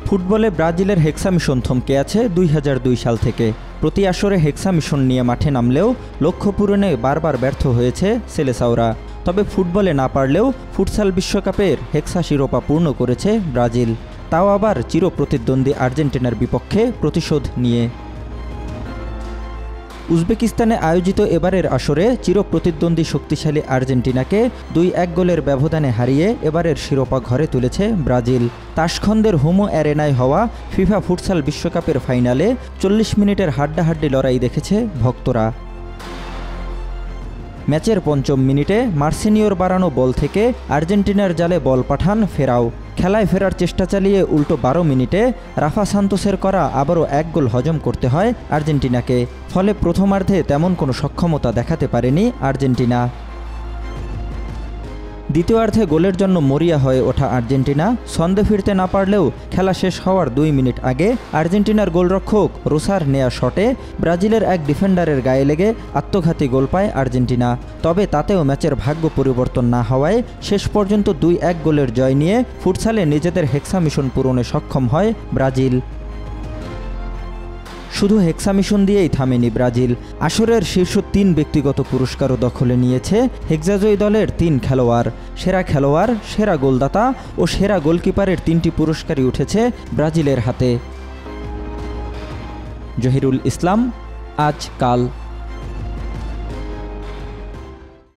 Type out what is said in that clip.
ফুটবলে ব্রাজিলের হেক্সামিশন থমকে আছে ২০০২ সাল থেকে। প্রতি আসরে হেক্সামিশন নিয়ে মাঠে নামলেও লক্ষ্য পূরণে বারবার ব্যর্থ হয়েছে সেলেসাওরা। তবে ফুটবলে না পারলেও ফুটসাল বিশ্বকাপের হেক্সা শিরোপা পূর্ণ করেছে ব্রাজিল, তাও আবার চিরপ্রতিদ্বন্দ্বী আর্জেন্টিনার বিপক্ষে প্রতিশোধ নিয়ে। উজবেকিস্তানে আয়োজিত এবারের আসরে চিরপ্রতিদ্বন্দ্বী শক্তিশালী আর্জেন্টিনাকে ২-১ গোলের ব্যবধানে হারিয়ে এবারের শিরোপা ঘরে তুলেছে ব্রাজিল। তাশখন্দের হোমো অ্যারেনায় হওয়া ফিফা ফুটসাল বিশ্বকাপের ফাইনালে ৪০ মিনিটের হাড্ডাহাড্ডি লড়াই দেখেছে ভক্তরা। ম্যাচের ৫ম মিনিটে মার্সিনিওর বাড়ানো বল থেকে আর্জেন্টিনার জালে বল পাঠান ফেরাও। খেলায় ফেরার চেষ্টা চালিয়ে উল্টো ১২ মিনিটে রাফা সান্তোসের করা আবারও ১ গোল হজম করতে হয় আর্জেন্টিনাকে। ফলে প্রথমার্ধে তেমন কোনো সক্ষমতা দেখাতে পারেনি আর্জেন্টিনা। দ্বিতীয়ার্ধে গোলের জন্য মরিয়া হয়ে ওঠা আর্জেন্টিনা ছন্দে ফিরতে না পারলেও খেলা শেষ হওয়ার ২ মিনিট আগে আর্জেন্টিনার গোলরক্ষক রোসার নেয়া শটে ব্রাজিলের এক ডিফেন্ডারের গায়ে লেগে আত্মঘাতী গোল পায় আর্জেন্টিনা। তবে তাতেও ম্যাচের ভাগ্য পরিবর্তন না হওয়ায় শেষ পর্যন্ত ২-১ গোলের জয় নিয়ে ফুটসালে নিজেদের হেক্সামিশন পূরণে সক্ষম হয় ব্রাজিল। শুধু হেক্সামিশন দিয়েই থামেনি ব্রাজিল। আসরের শীর্ষ ৩ ব্যক্তিগত পুরস্কারও দখলে নিয়েছে হেক্সাজয়ী দলের ৩ খেলোয়াড়। সেরা খেলোয়াড়, সেরা গোলদাতা ও সেরা গোলকিপারের ৩টি পুরস্কারই উঠেছে ব্রাজিলের হাতে। জহিরুল ইসলাম, আজ কাল।